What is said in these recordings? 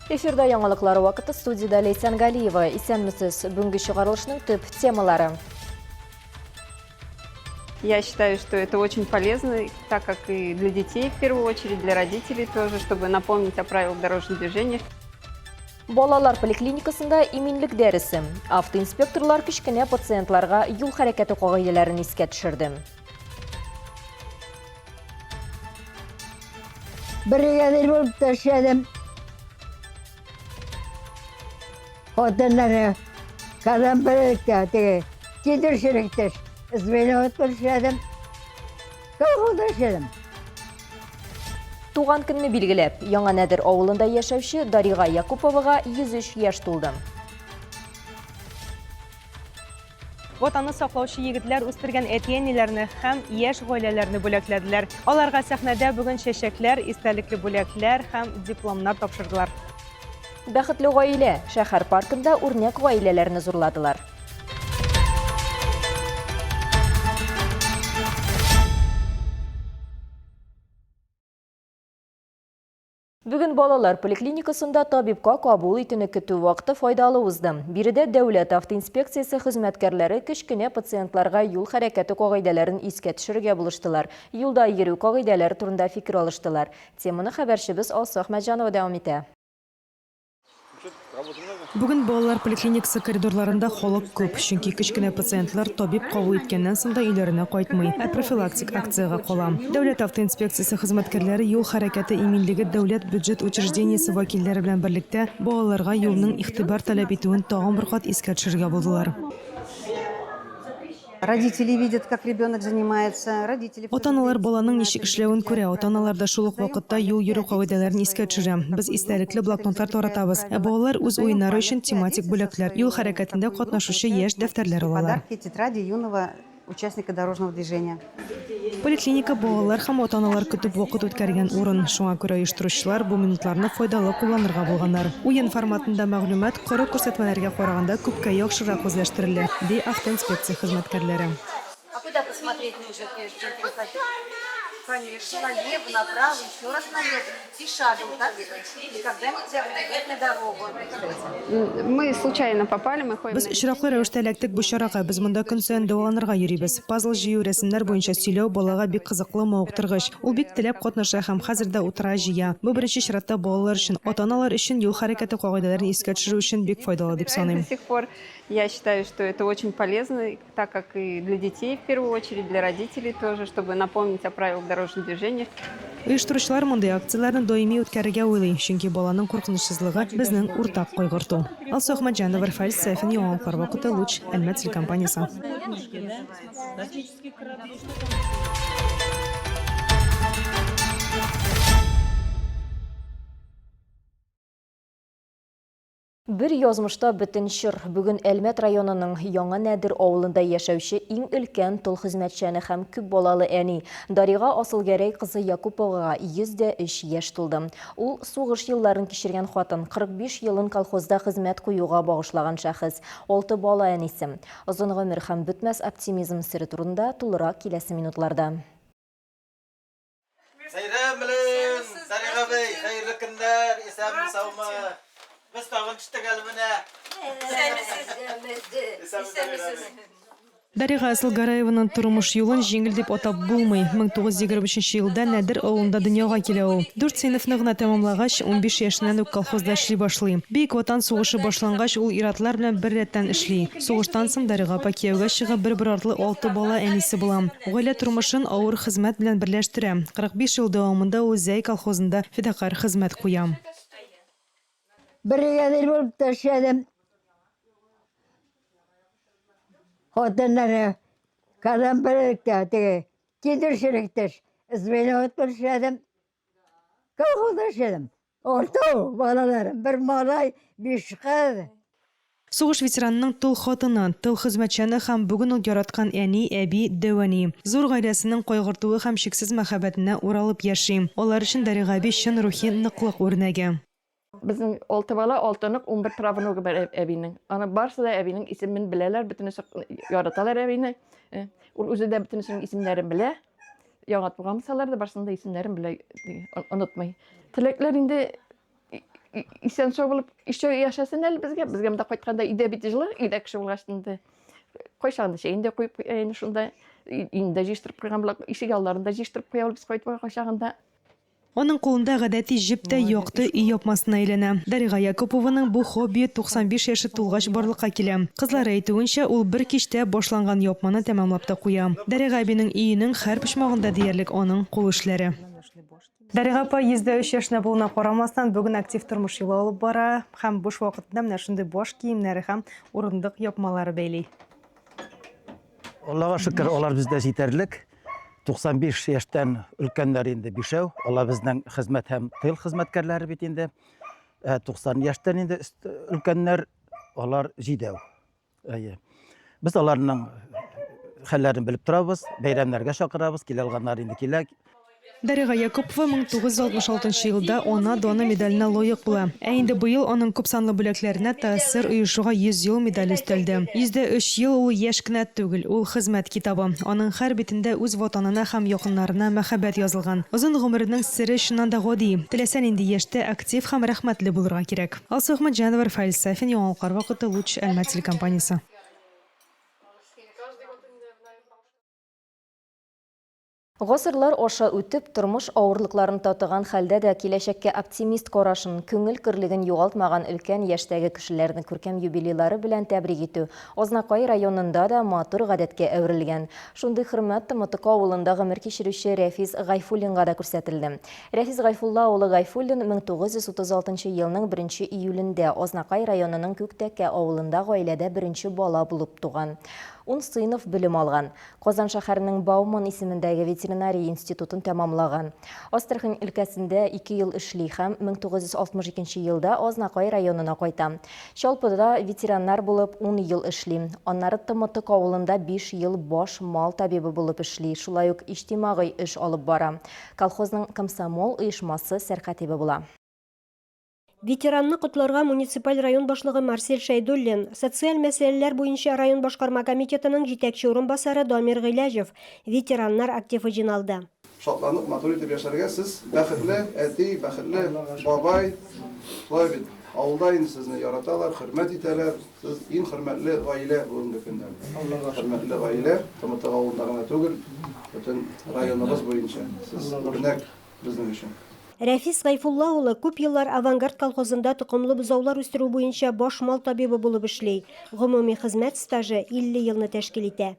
Эфирда яңалыклар вакыты, студияда Лейсан Галиева. Исәнмесез, бүгенге чыгарылышның төп темалары. Я считаю, что это очень полезно, так как и для детей в первую очередь, для родителей тоже, чтобы напомнить о правилах дорожного движения. Балалар поликлиникасында иминлек дәресе. Автоинспекторлар кичкенә пациентларга юл хәрәкәте кагыйдәләрен искә төшерде. Бригадир булып ташладым. Хатынлары Казанберекте теге кедершіліктер. Звенот ташладым. Колхоз ташладым. Туган көнне билгеләп, Яңа Нәдер авылында яшәүче Дарига Якуповага 103 яшь тулды. Ватанны саклаучы егетләр үстергән әти-әниләрне һәм яшь гаиләләрне бүләкләделәр. Аларга сәхнәдә бүген чәчәкләр, истәлекле бүләкләр һәм дипломнар тапшырдылар. Бәхетле гаилә шәһәр паркында үрнәк гаиләләрне зурладылар. Бүген балалар поликлиникасында табибка кабул итүне көтү вакыты файдалы узды. Биредә дәүләт автоинспекциясе хезмәткәрләре кичкенә пациентларга юл хәрәкәте кагыйдәләрен искә төшерергә булыштылар. Юлда йөрү кагыйдәләре турында фикер алыштылар. Теманы хәбәрчебез Алсу Әхмәтҗанова дәвам итә. Бүген балалар поликлиникасы коридорларында халык күп, чөнки кичкенә пациентлар табиб кабул иткәннән соң да өйләренә кайтмый, профилактик акцияга кала. Дәүләт автоинспекциясе хезмәткәрләре юл хәрәкәте иминлеге дәүләт бюджет учреждениесе вәкилләре белән берлектә балаларга юлның игътибар таләп итүен тагын бер кат искә төшерергә булдылар. Родители видят, как ребенок занимается. Родители... Ата-аналар баланың ничек эшләвен күрә, ата-аналар да шул ук вакытта юл йөрү кагыйдәләрен искә төшерә. Без истәлекле блокнотлар таратабыз. Балалар үз уеннары өчен тематик бүләкләр, юл хәрәкәтендә катнашучы яшь дәфтәрләр алалар. Подарки, тетради юного участника дорожного движения. Поликлиника балалар һәм ата-аналар көтүп вакыт үткәргән урын. Шуңа күрә оештыручылар бу минутларны файдалы кулланырга булганнар. Уен форматында мәгълүмат коры күрсәтмәләргә караганда күпкә яхшырак үзләштерелә, ди автоинспекция хезмәткәрләре. А куда посмотреть нужно? Конечно, налево, направо, еще раз налево. И шагом, так? Никогда нельзя выйти на дорогу. Мы случайно попали, мы ходим... Без очраклы рәвештә эләктек бу чарага. Без монда көн саен дәваланырга йөрибез. Пазл җыю, рәсемнәр буенча сөйләү балага бик кызыклы мавыктыргыч. Ул бик теләп катнаша һәм хәзердә утыра җыя. Бу беренче чиратта балалар өчен, ата-аналар өчен юл хәрәкәте кагыйдәләрен искә төшерү өчен бик файдалы дип саныйм. До сих пор я считаю, что это очень полезно, так как и для детей в первую очередь, для родителей тоже, чтобы напомнить о правилах дорожного движения. Оештыручылар мондай акцияларны даими үткәрергә уйлый, чөнки баланың куркынычсызлыгы безнең уртак кайгырту. Алсу Әхмәтҗанова, Рафаэль Сәфин, яңалыклар вакыты Луч, Әлмәт телекомпаниясе. Бер язмышта бөтен чор. Бүген Әлмәт районының Яңа Нәдер авылында яшәүче иң өлкән тол хезмәтчәне һәм күп балалы әни Дарига Асылгәрәй кызы Якуповага 103 яшь тулды. Ул сугыш елларын кичергән хатын, 45 елын колхозда хезмәт куюга багышлаган шәхес, 6 бала әнисе. Озын гомер һәм бетмәс оптимизм сире турында тулырак киләсе минутларда. Сәйрәм белән, Дарига бей, хәерле көннәр, исәнме саумы. Biz tağın çıktık elimine. Дарига Асылгараеваның тормыш юлын җиңел дип атап булмый. 1923 елда Нәдер авылында дөньяга килә ул. 4 сыйныфны гына тәмамлагач, 15 яшеннән үк колхозда эшли башлый. Бөек Ватан сугышы башлангач, ул иратлар белән бер рәттән эшли. Сугыштан соң Дарига Пакиевга чыгып бер артлы 6 бала әнисе була. Гаилә тормышын авыр хезмәт белән берләштерә. 45 ел дәвамында ул Зәй колхозында фидакар хезмәт куя. Бригадир булып ташладым. Хатынлары Казанберекте теге кедершіліктер. Звенот ташладым. Колхоз ташладым. Ортау балаларым. Bir малай, 5 кыз. Сугыш ветеранының тыл хатыны, тыл хезмәтчәне һәм бүген ул яраткан әни, әби, дәвани. Зур гаиләсенең кайгыртуы һәм шиксез мәхәббәтенә уралып яши. Алар өчен Дарига бей чын рухи ныклык үрнәге. Bizim 6 bala, 6'lık 11 tarafını var evinin. Ana barsı da evinin isimini bileler, bütün yaratalar evini. O özü de bütün isimlerini bile. Yaratmamsalar da barsında isimlerini bile unutmayın. Tileklerinde исән сау булып еще яшасын әле безгә. Безгә монда кайтканда иде бит җылы, иде кеше булгачтында. Кайшанда шәйендә куеп әйне шунда инде җиштырып куйган булак, ишек алларында җиштырып куя без кайтып кайшагында. Аның кулында гадәти җептә якты үй япмасына әйләнә. Дарига Якупованың бу хобби 95 яшы тулгач барлыкка килә. Кызлары әйтүенчә, ул бер кичтә башланган япманы тәмамлап та куя. Дарига әбинең өенең һәр почмагында диярлек аның кул эшләре. Дарига апа 103 яшенә булуына карамастан бүген актив тормыш юлы алып бара һәм буш вакытында менә шундый баш киемнәре һәм урындык япмалары бәйли. Аллага шөкер, алар бездә җитәрлек. 95 яшьтән өлкәннәр инде бишәү. Алар безнең хезмәт һәм тыл хезмәткәрләре бит инде. 90 яшьтән инде өлкәннәр, алар җидәү. Без аларның хәлләрен белеп торабыз, бәйрәмнәргә чакырабыз, килә алганнар инде килә. Дарига Якупова 1966 елда ана дона медаленә лаек була. Ә инде быел аның күп санлы бүләкләренә ТССР оешуга 100 ел медале өстәлде. 103 ел ул яшь кенә түгел, ул хезмәт китабы. Аның һәр битендә үз ватанына һәм якыннарына мәхәббәт язылган. Озын гомеренең сире шуннан да гади. Теләсән инде яшьтә актив һәм рәхмәтле булырга кирәк. Алсу Әхмәтҗанова, Рафаэль Сафин, Яңалыклар вакыты, Луч, Әлмәт телекомпаниясе. Гасырлар аша үтеп, тормыш авырлыкларын татыган хәлдә дә киләчәккә оптимист карашын, күңел кырлыгын югалтмаган өлкән яшьтәге кешеләрнең күркәм юбилейлары белән тәбрик итү Азнакай районында да матур гадәткә әверелгән. Шундый хөрмәт Тымытык авылында гомер кичерүче Рәфис Гайфуллинга да күрсәтелде. Рәфис Гайфулла улы Гайфуллин 1936 елның 1 июлендә Азнакай районының Күктәкә авылында гаиләдә беренче бала булып туган. 10 сыйныф белем алган. Казан шәһәренең Бауман исемендәге ветеринария институтын тәмамлаган. Астрахань өлкәсендә 2 ел эшли һәм 1962 елда Азнакай районына кайта. Чалпыда ветераннар булып 10 ел эшли. Аннары Тымытык авылында 5 ел баш мал табибы булып эшли. Шулай ук иҗтимагый эш алып бара. Колхозның комсомол оешмасы сәркатибе була. Ветеранны котларга муниципаль район башлыгы Марсель Шайдуллин, социаль мәсьәләләр буенча район башкарма комитетының җитәкче урынбасары Дамир Гыйләҗев ветераннар активы җыйналды. Шатланып, матур итеп яшәргә сез бәхетле әти, бәхетле бабай, шулай бит. Авылда инде сезне яраталар, хөрмәт итәләр. Сез иң хөрмәтле гаилә бүгенге көндә. Хөрмәтле гаилә, Тымытык авылында гына түгел, бөтен районыбыз буенча. Сез үрнәк безнең өчен. Рәфис Гайфулла улы күп еллар Авангард колхозында токымлы бозаулар үстерү буенча баш мал табибы булып эшли. Гомуми хезмәт стажы 50 елны тәшкил итә.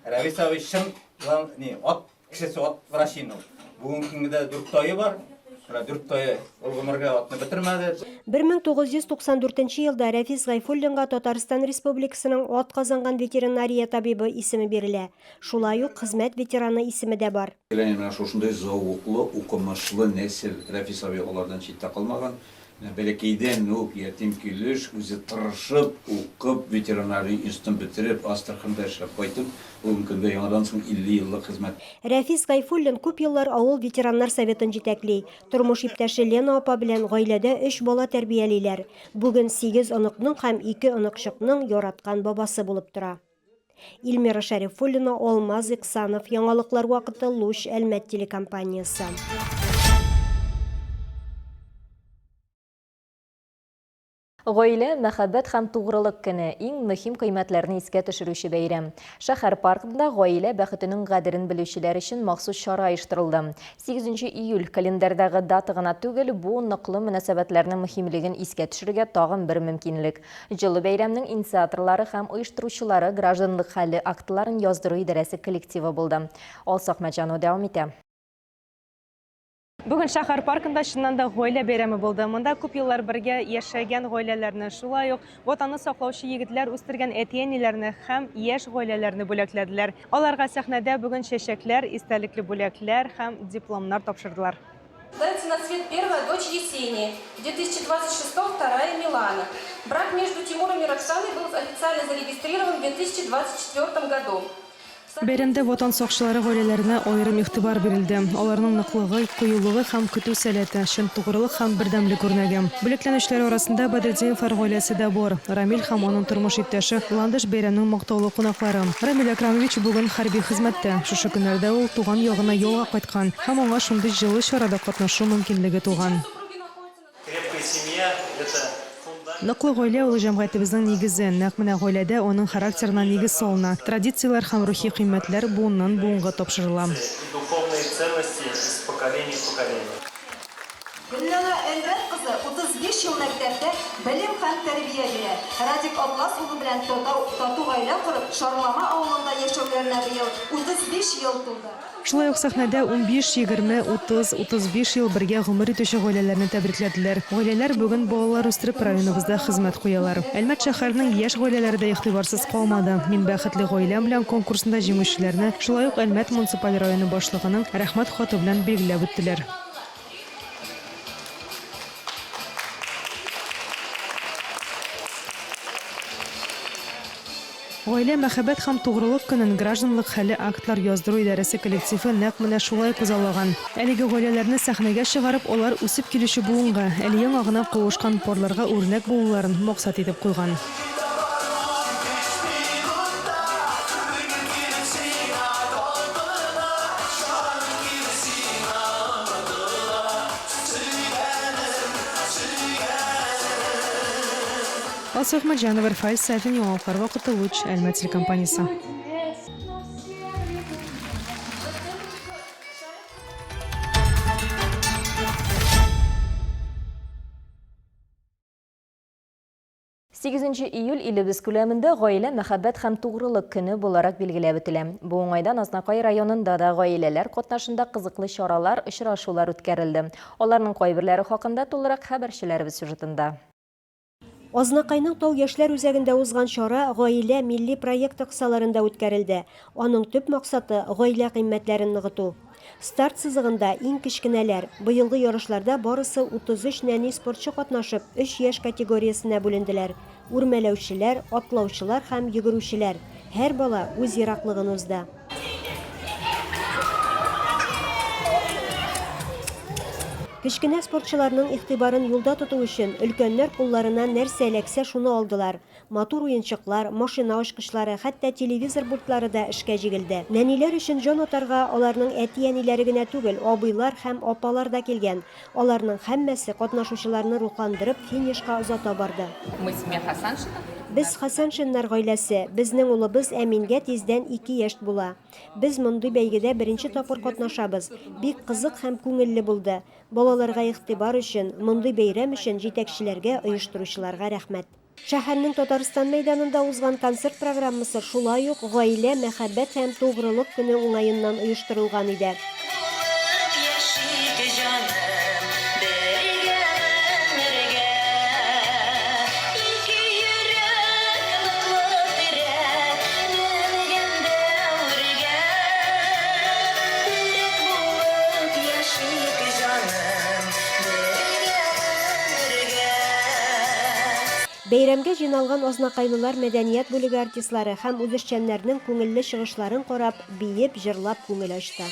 Рәфис абый шым ат кешесе ат врачины. Бүгенге көндә дүрттайы бар. Дүрттайы ул гомергә атны бетермәде. 1994 елда Рәфис Гайфуллинга Татарстан Республикасының ат казанган ветеринария табибы исеме бирелә. Шулай ук хезмәт ветераны исеме дә бар. Менә шушындай зауыклы, укымышлы нәсел Рәфис абый алардан читтә калмаган. Бәләкәйдән үк ятим килеш, үзе тырышып, укып, ветеринария институтын бетереп, Астраханда эшләп кайтып, бүгенге көндә яңадан соң 50 еллык хезмәт. Рәфис Гайфуллин күп еллар авыл ветераннар советын җитәкли. Тормыш иптәше Лена апа белән гаиләдә 3 бала тәрбиялиләр. Бүген 8 оныкның һәм 2 оныкчыкның яраткан бабасы булып тора. Илмира Шәрифуллина, Алмаз Иксанов, Яңалыклар вакыты, Луч, Әлмәт телекомпаниясе. Гаилә, мәхәббәт һәм тугрылык көне иң мөһим кыйммәтләрне искә төшерүче бәйрәм. Шәһәр паркында гаилә бәхетенең кадерен белүчеләр өчен махсус чара оештырылды. 8 июль календардагы дата гына түгел, бу ныклы мөнәсәбәтләрнең мөһимлеген искә төшерергә тагын бер мөмкинлек. Җылы бәйрәмнең инициаторлары һәм оештыручылары гражданлык хәле актларын яздыру идарәсе коллективы булды. Алсу Әхмәтҗанова дәвам итә. Бүген шәһәр паркында чыннан да гаилә бәйрәме булды. Монда күп еллар бергә яшәгән гаиләләрне, шулай ук ватанны саклаучы егетләр үстергән әти-әниләрне һәм яшь гаиләләрне бүләкләделәр. Аларга сәхнәдә бүген чәчәкләр, истәлекле бүләкләр һәм дипломнар тапшырдылар. Дается на свет первая дочь Есения, в 2026 вторая Милана. Брак между Тимуром и Роксаной был официально зарегистрирован в 2024 году. Бәйрәмдә ватан сакчылары гаиләләренә аерым игътибар бирелде. Аларның ныклыгы, кыюлыгы һәм көтү сәләте, чын тугрылык һәм бердәмлек күрнәге. Бүләкләнүчеләр арасында Бәдретдинов гаиләсе дә бар. Рамил һәм аның тормыш иптәше Ландыш бәйрәмнең мактаулы кунаклары. Рамил Акрамович бүген хәрби хезмәттә. Шушы көннәрдә ул туган ягына юлга кайткан һәм аңа шундый җылы чарада катнашу мөмкинлеге туган. Ныклы гаилә ул җәмгыятебезнең нигезе. Нәкъ менә гаиләдә аның характерына нигез салына. Традицияләр һәм рухи кыйммәтләр буыннан буынга тапшырыла. Духовные ценности из поколения в поколение. Гөлнара Әлбәт кызы 35 ел мәктәптә белем һәм тәрбия бирә. Радик Атлас улы белән тату гаилә корып, Шарлама авылында яшәүләренә быел 35 ел тулды. Шулай ук сәхнәдә 15, 20, 30, 35 ел бергә гомер итүче гаиләләрне тәбрикләделәр. Гаиләләр бүген балалар үстереп районыбызда хезмәт куялар. Әлмәт шәһәренең яшь гаиләләре дә игътибарсыз калмады. Мин бәхетле гаиләм белән конкурсында җиңүчеләрне, шулай ук Әлмәт муниципаль районы башлыгының рәхмәт хаты белән билгеләп үттеләр. Гаилә мәхәббәт һәм тугрылык көнен гражданлык хәле актлар яздыру идарәсе коллективы нәкъ менә шулай күзаллаган. Әлеге гаиләләрне сәхнәгә чыгарып, алар үсеп килүче буынга, әле яңа гына кавышкан парларга үрнәк булуларын максат итеп куйган. Асык Маҗанова, Файз Сафин, Яңалыклар вакыты Луч, Әлмәт телекомпаниясе. июль илебез күләмендә гаилә мәхәббәт һәм тугрылык көне буларак билгеләп үтелә. Бу уңайдан Азнакай районында да гаиләләр катнашында кызыклы чаралар, очрашулар үткәрелде. Аларның кайберләре хакында тулырак хәбәрчеләребез сюжетында. Азнакайның Тау яшьләр үзәгендә узган чара гаилә милли проекты кысаларында үткәрелде. Аның төп максаты гаилә кыйммәтләрен ныгыту. Старт сызыгында иң кечкенәләр быелгы ярышларда барысы 33 нәни спортчы катнашып 3 яшь категориясенә бүленделәр. Үрмәләүчеләр, атлаучылар һәм йөгерүчеләр. Һәр бала үз яраклыгын узды. Кечкенә спортчыларның игътибарын юлда тоту өчен өлкәннәр кулларына нәрсә эләксә шуны алдылар. Матур уенчыклар, машина ачкычлары, хәтта телевизор пультлары да эшкә җигелде. Нәниләр өчен җан атарга аларның әти-әниләре генә түгел, абыйлар һәм апалар да килгән. Аларның һәммәсе катнашучыларны рухландырып финишка озата барды. Без Хасаншиннар гаиләсе, безнең улыбыз Әмингә тиздән 2 яшь була. Без мондый бәйгедә беренче тапкыр катнашабыз. Бик кызык һәм күңелле булды. Балаларга игътибар өчен, мондый бәйрәм өчен җитәкчеләргә, оештыручыларга рәхмәт. Шәһәрнең Татарстан мәйданында узган концерт программасы шулай ук гаилә, мәхәббәт һәм тугрылык көне уңаеннан оештырылган иде. Бәйрәмгә җыйналган азнакайлылар мәдәният бүлеге артистлары һәм үзешчәннәрнең күңелле чыгышларын карап, биеп, җырлап күңел ачты.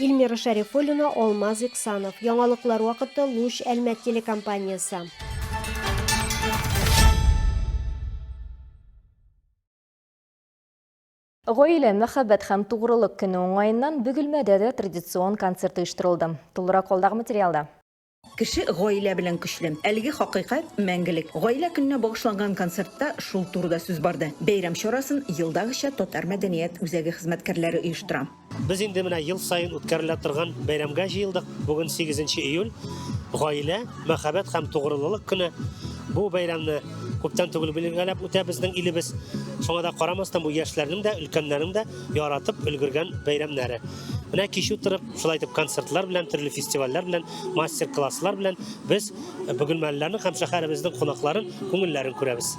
Илмира Шәрифуллина, Алмаз Иксанов. Яңалыклар вакыты Луч, Әлмәт телекомпаниясе. Гаилә, мәхәббәт һәм тугрылык көне уңаеннан Бөгелмәдә дә традицион концерт оештырылды. Тулырак алдагы материалда. Кеше гаилә белән көчле. Әлеге хакыйкать мәңгелек. Гаилә көненә багышланган концертта шул турыда сүз барды. Бәйрәм чарасын елдагыча Татар мәдәният үзәге хезмәткәрләре оештыра. Без инде менә ел сайын үткәрелә торган бәйрәмгә җыелдык. Бүген 8 июль. Гаилә, мәхәббәт һәм тугрылык көне. Бу бәйрәмне күптән түгел билгеләп үтә безнең илебез. Шуңа да карамастан бу яшьләрнең дә, өлкәннәрнең дә яратып өлгергән бәйрәмнәре. Менә кич утырып, шулай итеп концертлар белән, төрле фестивальләр белән, мастер-класслар белән без Бөгелмәлеләрнең һәм шәһәребезнең кунакларын, күңелләрен күрәбез.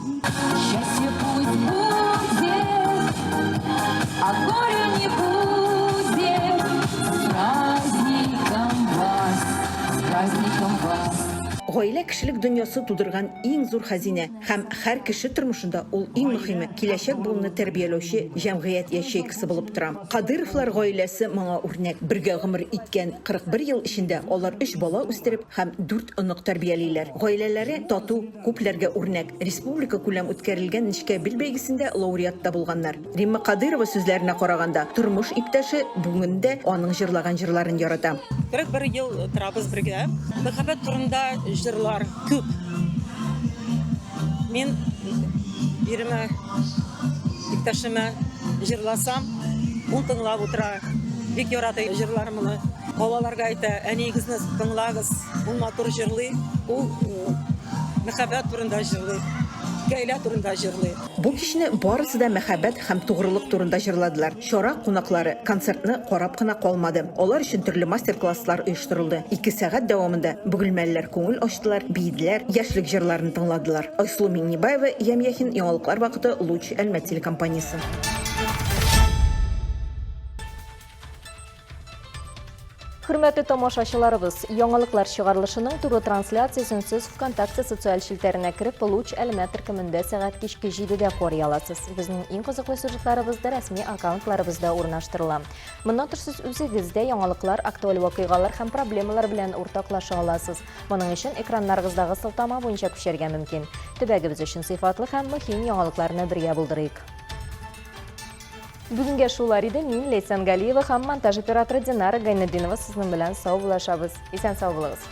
Гаилә кешелек дөньясы тудырган иң зур хәзинә һәм һәр кеше тормышында ул иң мөһиме киләчәк буынны тәрбияләүче җәмгыять яшәйкесе булып тора. Кадыровлар гаиләсе моңа үрнәк. Бергә гомер иткән 41 ел эчендә алар 3 бала үстереп һәм 4 онык тәрбиялиләр. Гаиләләре тату, күпләргә үрнәк. Республика күләм үткәрелгән нечкә бил бәйгесендә лауреат та булганнар. Римма Кадырова сүзләренә караганда, тормыш иптәше бүгендә аның җырлаган җырларын ярата. 41 ел торабыз бергә. Мәхәббәт турында җырлар күп. Мин биремә иптәшемә җырласам, ул тыңлап утыра. Бик ярата җырларымны. Балаларга әйтә, әнигезне тыңлагыз, ул матур җырлый, ул мәхәббәт турында җырлый. Гаилә турында җырлый. Бу кичне барысы да мәхәббәт һәм тугрылык турында җырладылар. Чара кунаклары концертны карап кына калмады. Алар өчен төрле мастер-класслар оештырылды. 2 сәгать дәвамында бөгелмәлләр күңел ачтылар, биедләр, яшьлек җырларын тыңладылар. Айсулу Миңнебаева, Ямьяхин, яңалыклар вакыты, Луч, Әлмәт телекомпаниясе. Hürmetli tomoshachilarimiz, яңалыклар чыгарылышының туры трансляциясын сез ВКонтакте социаль шилтәренә кирип, Луч Әлмәт төркемендә сәгать кичке 7-дә карый аласыз. Безнең иң кызыклы сюжетларыбыз да рәсми аккаунтларыбызда урнаштырыла. Моннан тыш сез үзегездә яңалыклар, актуаль вакыйгалар һәм проблемалар белән уртаклаша аласыз. Моның өчен экраннарыгыздагы сылтама буенча күчәргә мөмкин. Төбәгебез өчен сыйфатлы һәм мөһим яңалыкларны бергә булдырыйк. Бүгенге шулар иде, мин Лейсан Галиева һәм монтаж операторы Динара Гайнетдинова сезнең белән сау булашабыз. Исән сау булыгыз.